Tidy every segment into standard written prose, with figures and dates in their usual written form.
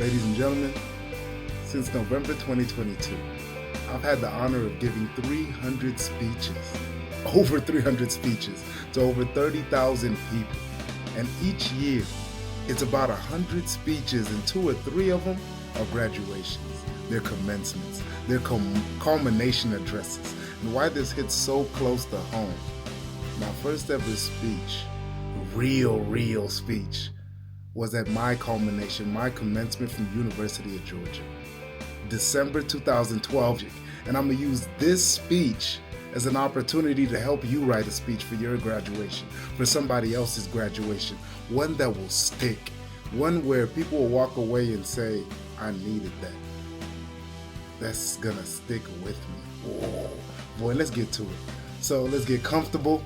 Ladies and gentlemen, since November 2022, I've had the honor of giving 300 speeches, over 300 speeches, to over 30,000 people. And each year, it's about 100 speeches, and two or three of them are graduations, they're commencements, they're culmination addresses. And why this hits so close to home, my first ever speech, real speech, was at my culmination, my commencement from the University of Georgia, December 2012. And I'm gonna use this speech as an opportunity to help you write a speech for your graduation, for somebody else's graduation, one that will stick, one where people will walk away and say, I needed that. That's gonna stick with me. Whoa. Boy, let's get to it. So let's get comfortable.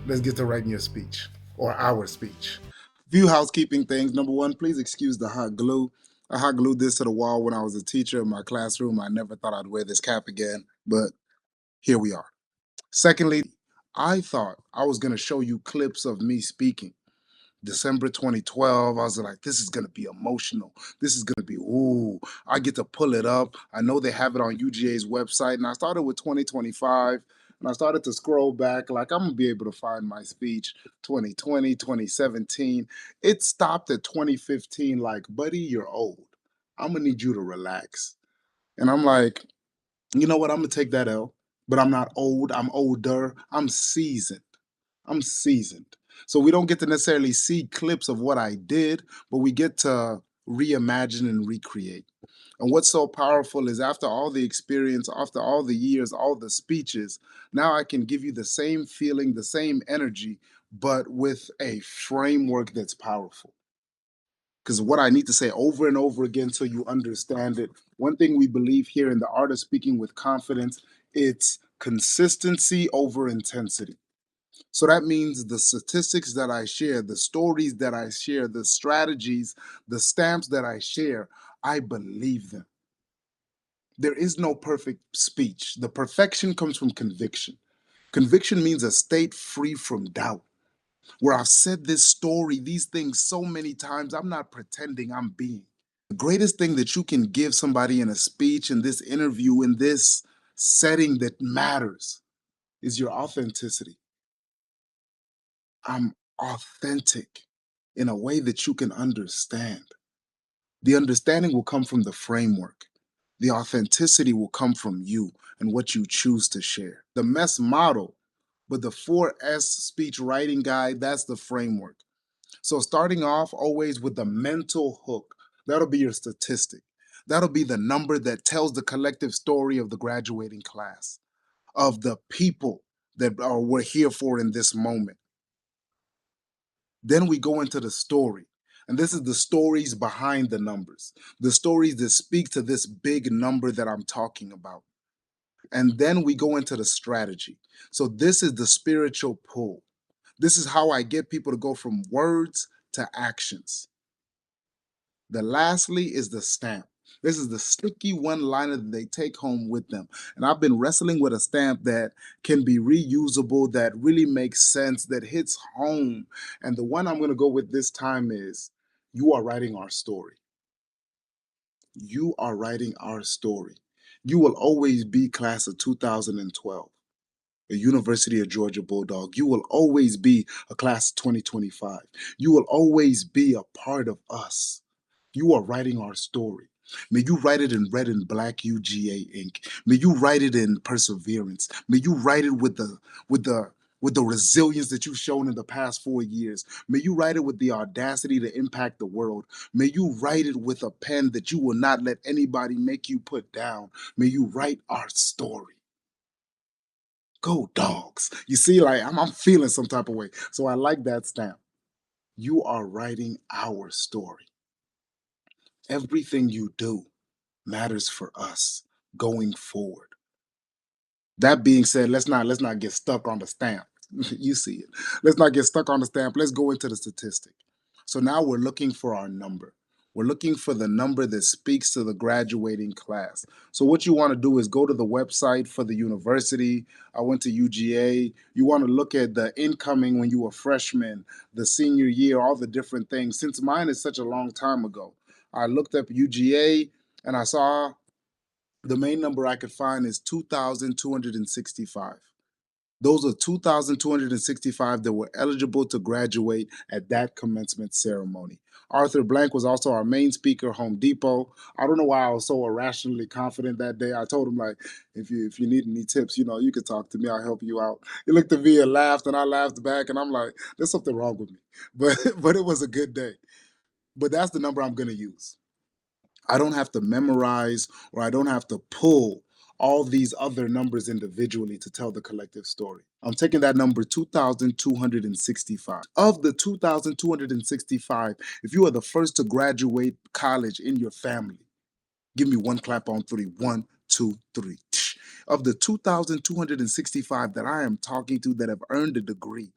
Let's get to writing your speech, or our speech. Few housekeeping things. Number one, please excuse the hot glue. I hot glued this to the wall when I was a teacher in my classroom. I never thought I'd wear this cap again, but here we are. Secondly, I thought I was going to show you clips of me speaking. December 2012, I was like, this is going to be emotional. This is going to be, ooh, I get to pull it up. I know they have it on UGA's website. And I started with 2025 and I started to scroll back like I'm going to be able to find my speech 2020, 2017. It stopped at 2015 like, buddy, you're old. I'm going to need you to relax. And I'm like, you know what? I'm going to take that L, but I'm not old. I'm older. I'm seasoned. I'm seasoned. So we don't get to necessarily see clips of what I did, but we get to reimagine and recreate. And what's so powerful is after all the experience, after all the years, all the speeches, now I can give you the same feeling, the same energy, but with a framework that's powerful. Because what I need to say over and over again so you understand it, one thing we believe here in the art of speaking with confidence, it's consistency over intensity. So that means the statistics that I share, the stories that I share, the strategies, the stamps that I share, I believe them. There is no perfect speech. The perfection comes from conviction. Conviction means a state free from doubt, where I've said this story, these things so many times, I'm not pretending, I'm being. The greatest thing that you can give somebody in a speech, in this interview, in this setting that matters is your authenticity. I'm authentic in a way that you can understand. The understanding will come from the framework. The authenticity will come from you and what you choose to share. The mess model, but the 4S speech writing guide, that's the framework. So starting off always with the mental hook, that'll be your statistic. That'll be the number that tells the collective story of the graduating class, of the people that we're here for in this moment. Then we go into the story. And this is the stories behind the numbers, the stories that speak to this big number that I'm talking about. And then we go into the strategy. So this is the spiritual pull. This is how I get people to go from words to actions. The lastly is the stamp. This is the sticky one liner that they take home with them. And I've been wrestling with a stamp that can be reusable, that really makes sense, that hits home. And the one I'm going to go with this time is, you are writing our story. You are writing our story. You will always be class of 2012, a University of Georgia Bulldog. You will always be a class of 2025. You will always be a part of us. You are writing our story. May you write it in red and black UGA ink. May you write it in perseverance. May you write it with the with the resilience that you've shown in the past 4 years. May you write it with the audacity to impact the world. May you write it with a pen that you will not let anybody make you put down. May you write our story. Go dogs. You see, like I'm feeling some type of way. So I like that stamp. You are writing our story. Everything you do matters for us going forward. That being said, let's not get stuck on the stamp. You see it. Let's not get stuck on the stamp. Let's go into the statistic. So now we're looking for our number. We're looking for the number that speaks to the graduating class. So what you want to do is go to the website for the university. I went to UGA. You want to look at the incoming when you were freshman, the senior year, all the different things. Since mine is such a long time ago, I looked up UGA and I saw the main number I could find is 2,265. Those are 2,265 that were eligible to graduate at that commencement ceremony. Arthur Blank was also our main speaker, Home Depot. I don't know why I was so irrationally confident that day. I told him, like, if you need any tips, you could talk to me. I'll help you out. He looked at me and laughed, and I laughed back, and I'm like, there's something wrong with me. But it was a good day. But that's the number I'm gonna use. I don't have to memorize or I don't have to pull all these other numbers individually to tell the collective story. I'm taking that number 2,265. Of the 2,265, if you are the first to graduate college in your family, give me one clap on three. One, two, three. Of the 2,265 that I am talking to that have earned a degree,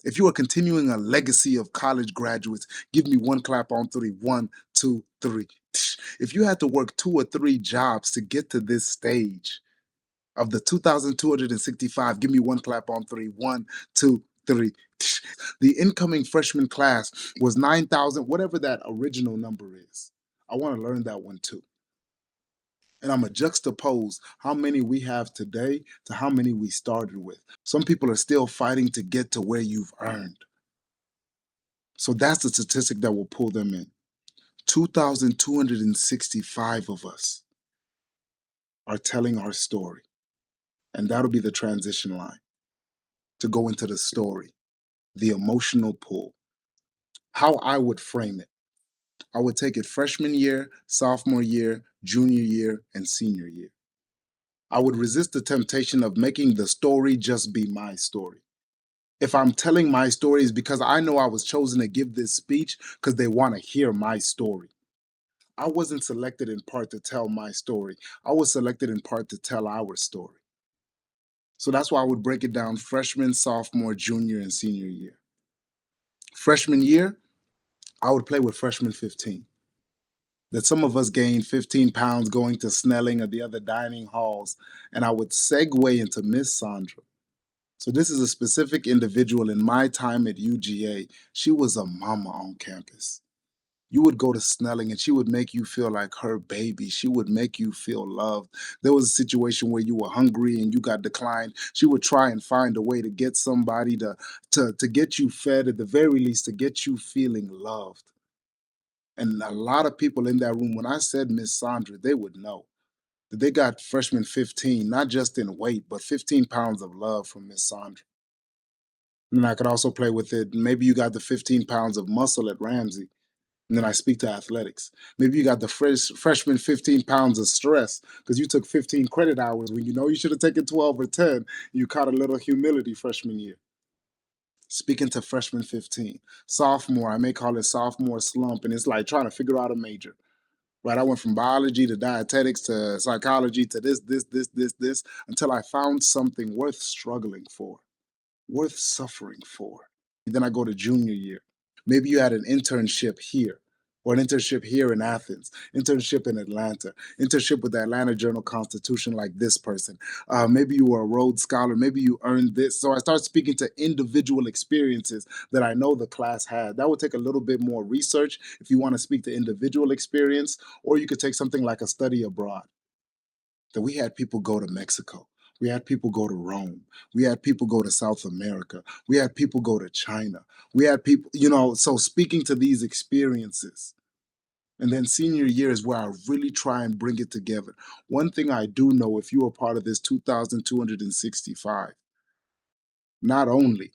if you are continuing a legacy of college graduates, give me one clap on three. One, two, three. If you had to work two or three jobs to get to this stage, of the 2,265, give me one clap on three. One, two, three. The incoming freshman class was 9,000, whatever that original number is. I want to learn that one too. And I'm going to juxtapose how many we have today to how many we started with. Some people are still fighting to get to where you've earned. So that's the statistic that will pull them in. 2,265 of us are telling our story. And that'll be the transition line to go into the story, the emotional pull. How I would frame it, I would take it freshman year, sophomore year, junior year, and senior year. I would resist the temptation of making the story just be my story. If I'm telling my story, it's because I know I was chosen to give this speech because they want to hear my story. I wasn't selected in part to tell my story. I was selected in part to tell our story. So that's why I would break it down freshman, sophomore, junior, and senior year. Freshman year, I would play with freshman 15. That some of us gained 15 pounds going to Snelling or the other dining halls, and I would segue into Miss Sandra. So this is a specific individual in my time at UGA. She was a mama on campus. You would go to Snelling and she would make you feel like her baby. She would make you feel loved. There was a situation where you were hungry and you got declined. She would try and find a way to get somebody to get you fed, at the very least, to get you feeling loved. And a lot of people in that room, when I said Miss Sandra, they would know that they got freshman 15, not just in weight, but 15 pounds of love from Miss Sandra. And I could also play with it. Maybe you got the 15 pounds of muscle at Ramsey. And then I speak to athletics. Maybe you got the freshman 15 pounds of stress because you took 15 credit hours when you know you should have taken 12 or 10. You caught a little humility freshman year. Speaking to freshman 15. Sophomore, I may call it sophomore slump, and it's like trying to figure out a major. Right? I went from biology to dietetics to psychology to this, until I found something worth struggling for, worth suffering for. Then I go to junior year. Maybe you had an internship here, or an internship here in Athens, internship in Atlanta, internship with the Atlanta Journal Constitution, like this person. Maybe you were a Rhodes Scholar. Maybe you earned this. So I start speaking to individual experiences that I know the class had. That would take a little bit more research if you want to speak to individual experience, or you could take something like a study abroad. That we had people go to Mexico. We had people go to Rome. We had people go to South America. We had people go to China. We had people, so speaking to these experiences. And then senior year is where I really try and bring it together. One thing I do know, if you are part of this 2,265, not only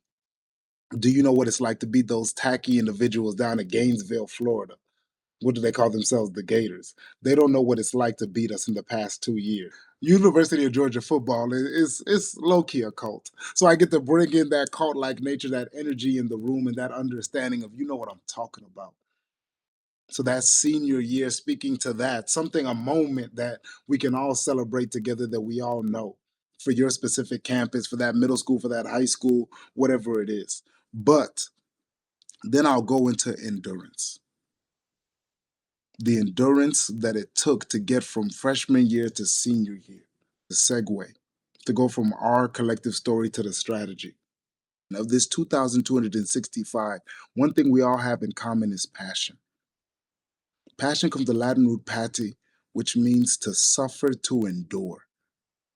do you know what it's like to be those tacky individuals down in Gainesville, Florida. What do they call themselves? The Gators. They don't know what it's like to beat us in the past 2 years. University of Georgia football is low key a cult. So I get to bring in that cult like nature, that energy in the room, and that understanding of what I'm talking about. So that senior year, speaking to that, something, a moment that we can all celebrate together that we all know for your specific campus, for that middle school, for that high school, whatever it is. But then I'll go into endurance. The endurance that it took to get from freshman year to senior year, the segue, to go from our collective story to the strategy. Of this 2,265, one thing we all have in common is passion. Passion comes from the Latin root pati, which means to suffer to endure.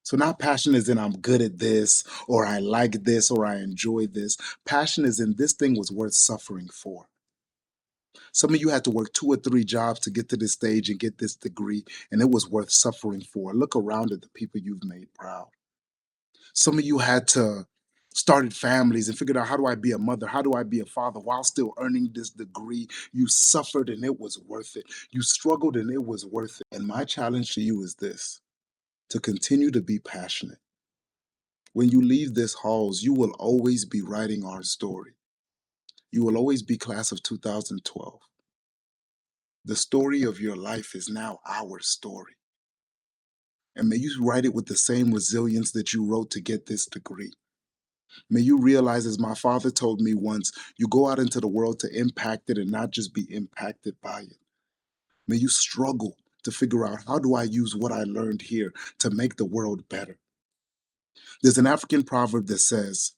So not passion is in I'm good at this, or I like this, or I enjoy this. Passion is in this thing was worth suffering for. Some of you had to work 2 or 3 jobs to get to this stage and get this degree, and it was worth suffering for. Look around at the people you've made proud. Some of you had to started families and figured out, how do I be a mother? How do I be a father while still earning this degree? You suffered and it was worth it. You struggled and it was worth it. And my challenge to you is this: to continue to be passionate. When you leave this halls, you will always be writing our story. You will always be class of 2012. The story of your life is now our story. And may you write it with the same resilience that you wrote to get this degree. May you realize, as my father told me once, you go out into the world to impact it and not just be impacted by it. May you struggle to figure out, how do I use what I learned here to make the world better? There's an African proverb that says,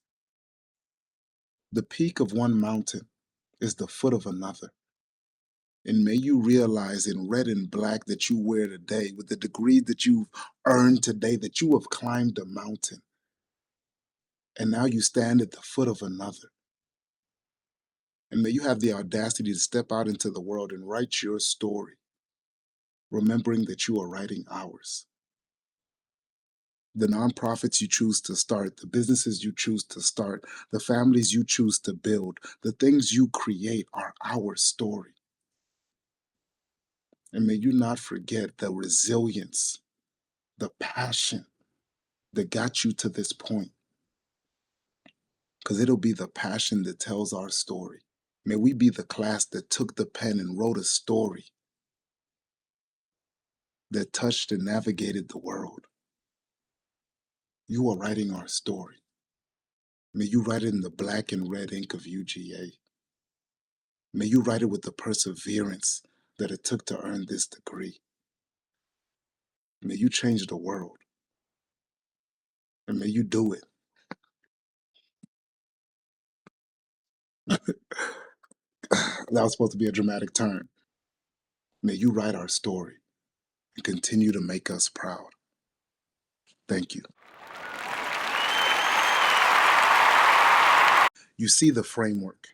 the peak of one mountain is the foot of another. And may you realize in red and black that you wear today, with the degree that you've earned today, that you have climbed a mountain. And now you stand at the foot of another. And may you have the audacity to step out into the world and write your story, remembering that you are writing ours. The nonprofits you choose to start, the businesses you choose to start, the families you choose to build, the things you create are our story. And may you not forget the resilience, the passion that got you to this point, because it'll be the passion that tells our story. May we be the class that took the pen and wrote a story that touched and navigated the world. You are writing our story. May you write it in the black and red ink of UGA. May you write it with the perseverance that it took to earn this degree. May you change the world. And may you do it. That was supposed to be a dramatic turn. May you write our story and continue to make us proud. Thank you. You see the framework.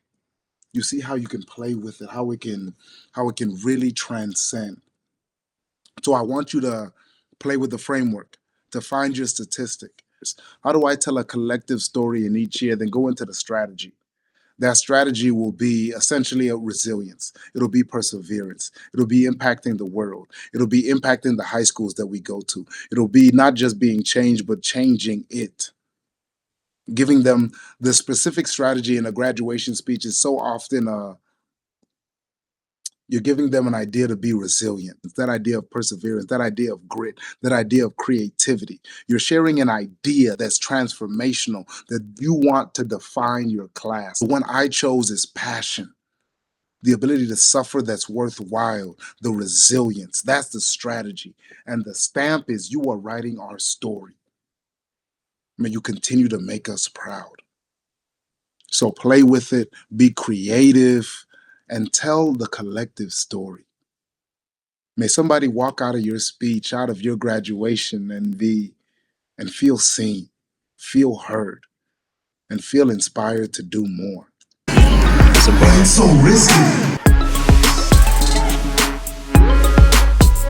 You see how you can play with it, how it can really transcend. So I want you to play with the framework to find your statistic. How do I tell a collective story in each year? Then go into the strategy. That strategy will be essentially a resilience. It'll be perseverance. It'll be impacting the world. It'll be impacting the high schools that we go to. It'll be not just being changed, but changing it. Giving them the specific strategy in a graduation speech is so often you're giving them an idea to be resilient. It's that idea of perseverance, that idea of grit, that idea of creativity. You're sharing an idea that's transformational, that you want to define your class. The one I chose is passion, the ability to suffer that's worthwhile, the resilience. That's the strategy. And the stamp is, you are writing our story. May you continue to make us proud. So play with it, be creative, and tell the collective story. May somebody walk out of your speech, out of your graduation, and feel seen, feel heard, and feel inspired to do more. It's so risky.